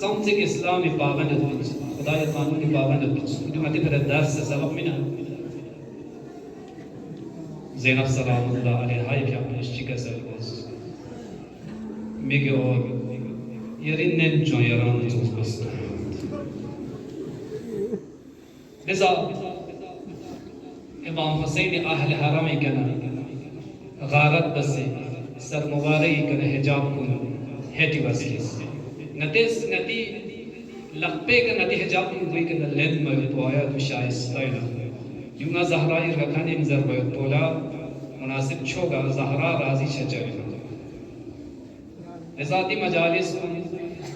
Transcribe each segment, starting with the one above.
صمتك إسلامي بابنا البنت خداي قانوني بابنا البنت بدون ما تبرد درس سبق منها زينب سلام الله عليها هاي في عمل اشتكى سلوز ميجي اور يرين جون يران توز بس لذا إمام حسين أهل حرمي كنا غارت بسي سر مبارك كنا حجاب كنا هتي بسيس نتيس نتي لقبه كنا نتي حجاب كنا كنا لين ما يطوعي تشايستاينا يونا زهرا يركان إنزر بيطولا مناسب شوغا زهرا رازي شجرنا لذا دي مجالس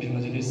بمجلس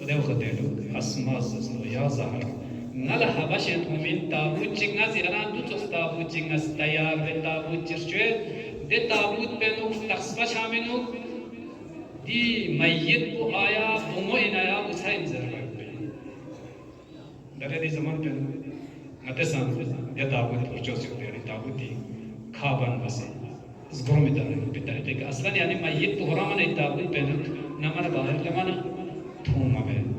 وداو خدلو أسماء زلو يا زهرة نلا حبشت من تابوت جينا زيران دو تابوت جينا ستيار بتابوت جرشوه ده تابوت بنو تخصبا شامنو دي ميت بو آيا بمو إنايا مساين زرقا داره دي زمان بنو نتسان يا تابوت برچوسيو ديري تابوت دي خابان بسي زغرو مدار بتاعي لك أصلا يعني ميت بو هرامنا تابوت بنو نمانا باهر لمانا توما بنو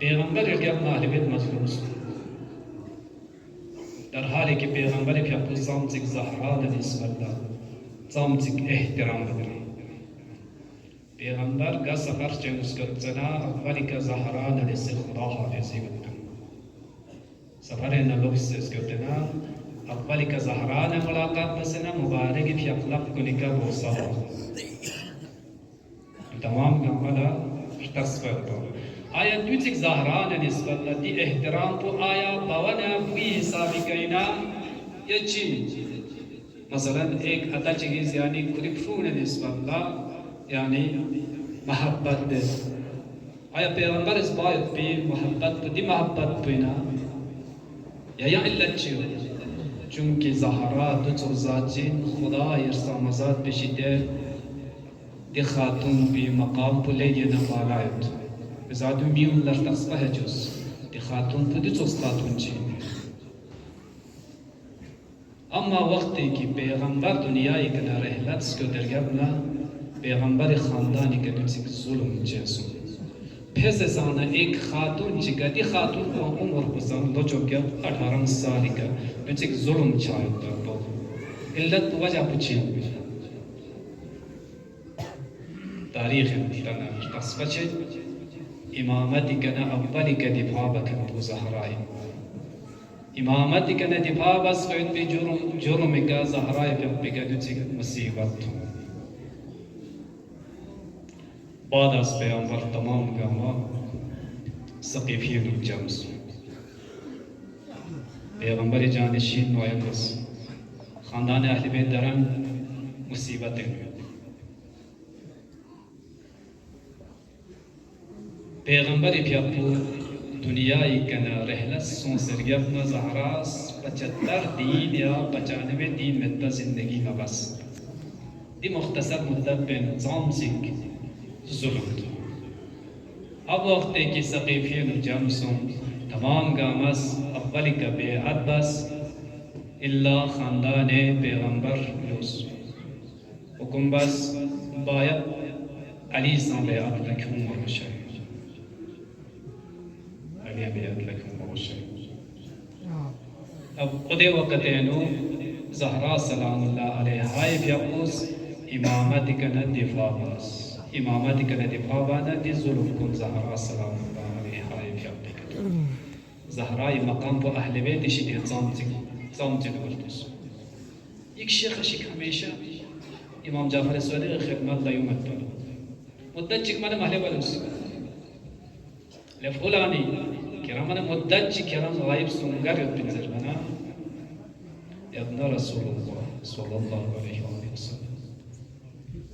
پیغمبر که اپنا اهل بیت مظلوم است در حالی که پیغمبر که اپنا زامتک زهرا نسبت داد زامتک احترام بدن پیغمبر کا سفر چه مسکتنا اولی که زهرا نسبت خدا حافظی بدن سفر نلوکس اسکتنا اولی که زهرا ملاقات بسنا مبارکی که اخلاق کنی که بوسا تمام کاملا تصفر دار آیا دوتک زهران نسبت دی احترام کو آیا باونا بوی حسابی کینا یا چی مثلا ایک عطا چیز یعنی کلیفون نسبت لا یعنی محبت ده آیا پیغمبر اس باید بی محبت دی محبت بینا یا علت چی چونکه زهرا دو چوزاچین خدا ارسا مزاد بشیده دی خاتون بی مقام پلیه نبالایت بزادو میون لرتصبه جز دی خاتون پدی چوز خاتون چی اما وقتی که پیغمبر دنیایی که در رحلت سکو درگبنا پیغمبر خاندانی که دوچک ظلم جیسو پس ازانا ایک خاتون چی که دی خاتون کو عمر بزن دو چوکیا 18 سالی که دوچک ظلم چاید در بود علت وجه بچین تاریخ دانا تصبه چی إمامتك أنا أولك دفاعك أنت زهراء إمامتك أنا دفاع بس قيد بجرمك زهراء بك دوتك مصيبت بعد از پیامبر تمام گاما سقیفیون الجمس پیغمبر جانشین نویم بس خاندان اهل بیت درن مصیبت پیغمبر پیاپو دنیای کنا رحلت سون سرگفنا زهراس 75 دین یا 95 دین مدت زندگی میں بس دی مختصر مدت پہ نظام سنگ ظلم اب وقت کی سقیفین جمسوں تمام گامس اولی کا بیعت بس اللہ خاندان پیغمبر لوس حکم بس باید علی سان بیعت رکھوں اور شاید بیعت لكم وشيء اب قدے وقت انو زہرا سلام اللہ علیہ ہائی فیقوس امامتک ندفاع باس امامتک ندفاع بانا دی ظلم کن زہرا سلام اللہ علیہ ہائی فیقوس زہرائی مقام پو اہل بیت شدی زامتک ورتوس ایک شیخ ہمیشہ امام جعفر الصادق خدمت لا یمتن مدت چک مانا محلے بلوس لفولانی كرامنا مدج كرام غايب سنجر بنزرنا يا ابن رسول الله صلى الله عليه وسلم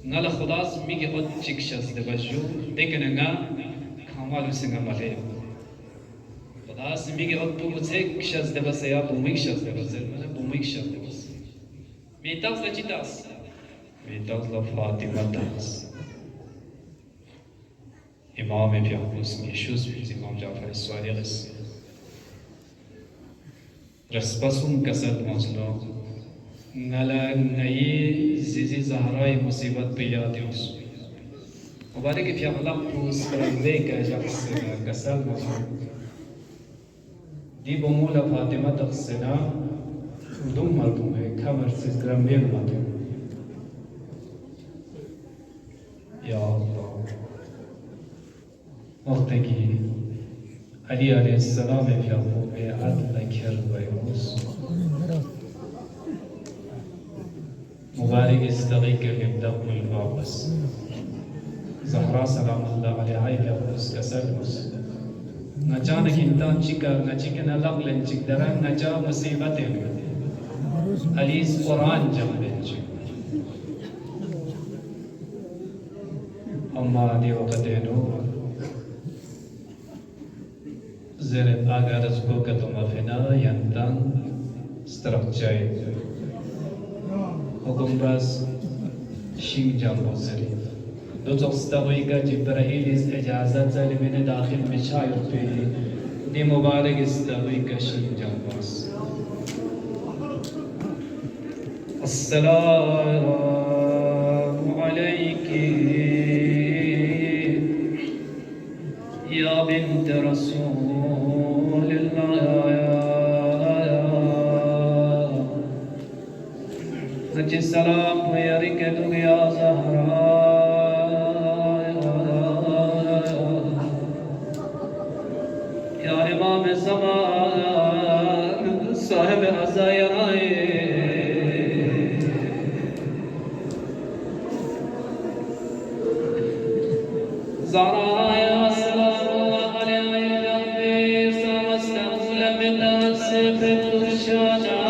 نال خلاص ميجي قد تكشز دبجو دكنا كمال سنجر مالي خلاص ميجي قد بومتكشز دبس يا بومكشز دبس منا بومكشز دبس ميتاز لجيتاز ميتاز لفاطمة داس امام پیامبر میشوز امام جعفر الصادق رسپسون کسد مزلو نلا نئی زیزی زهرای مصیبت بیادیوس مبارک پیامبر پوس کرده که جفس کسد مزلو دی بمولا فاطمه تقصنا دوم مردمه کمر سیز گرمبیر مردم یا الله وقتی علی علیه السلام یعقوب عدل کرد و یوسف مبارك استغيك بمدق البابس زهرا سلام الله عليها يفوز كسلمس نجانك انتان چيكا نجيك نلق لنجيك دران نجا مصيبت حديث قرآن جنبنج اما دي وقتينو زرد آغا رزقو كتما فينا ينتان سترقچاي حکم راز شیخ جامو زری دو تستوی کا جبرائیل اس اجازت زلی میں داخل میں شاید پہ دی مبارک استوی کا شیخ جامو السلام علیکی یا بنت رسول اللہ نجي السلام ويركض يا زهراء يا إمام الزمان صاحب عزائرائي زهراء يا سلام الله عليك سمستغفل من نفسي في الشجاع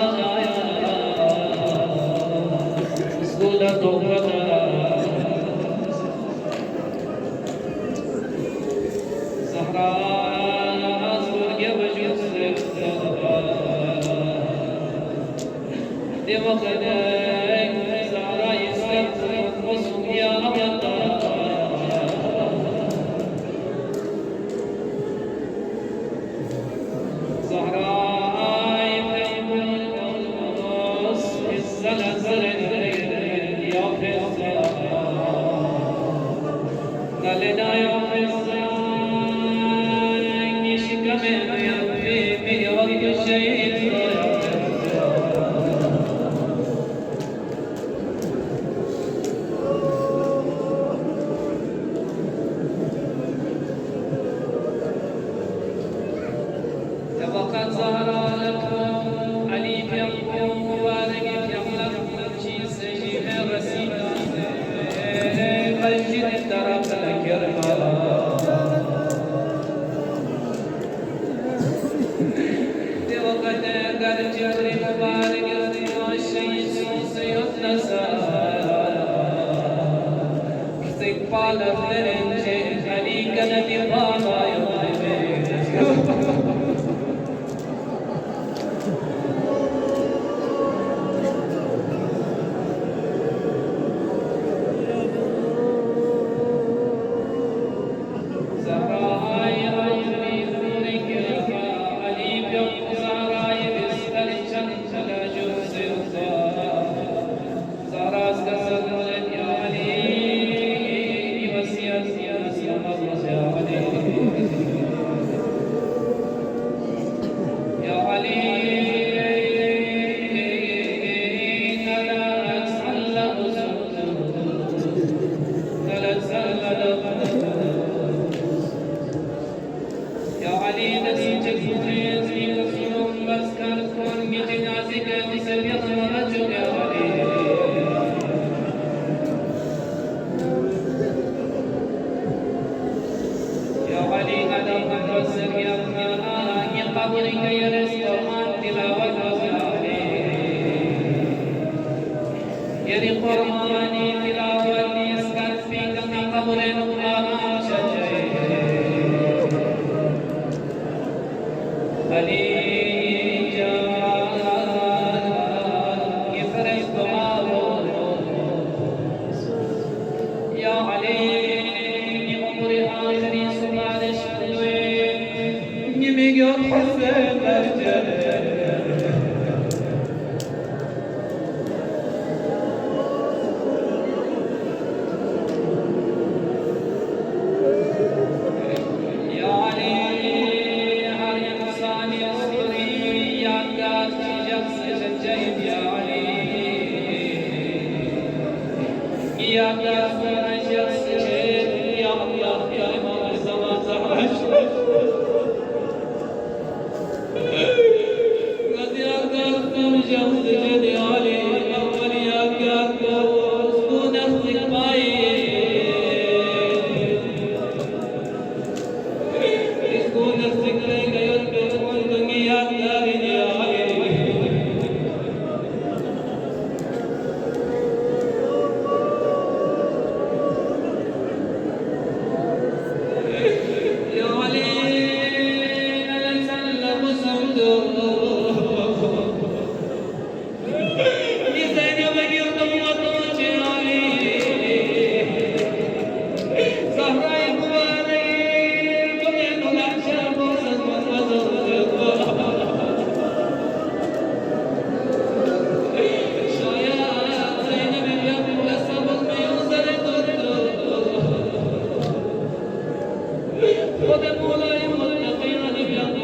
خود مولای متقیان بیان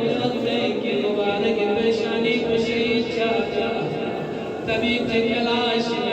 که مبارک بشانی کشید طبیب کلاش